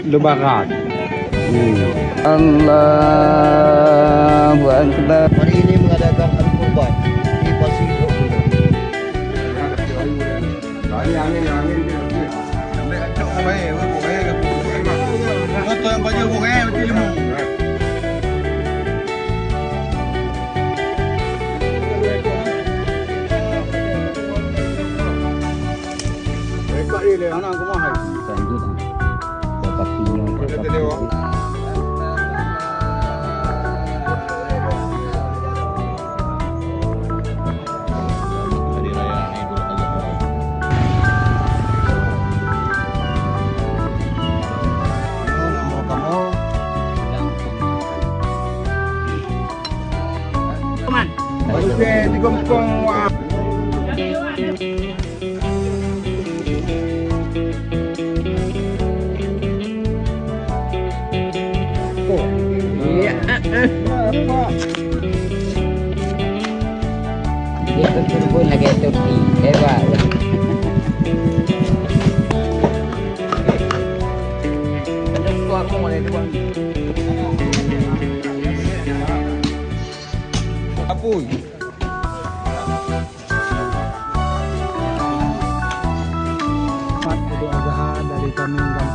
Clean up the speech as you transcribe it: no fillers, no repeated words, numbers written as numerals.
Lebaran. Allahu Akbar. Hari ini mengadakan adu kurban di Pasir Bukit. Dia berkumpul lagi topi. Hebat. Apoi. Selamat Idul Adha dari kami.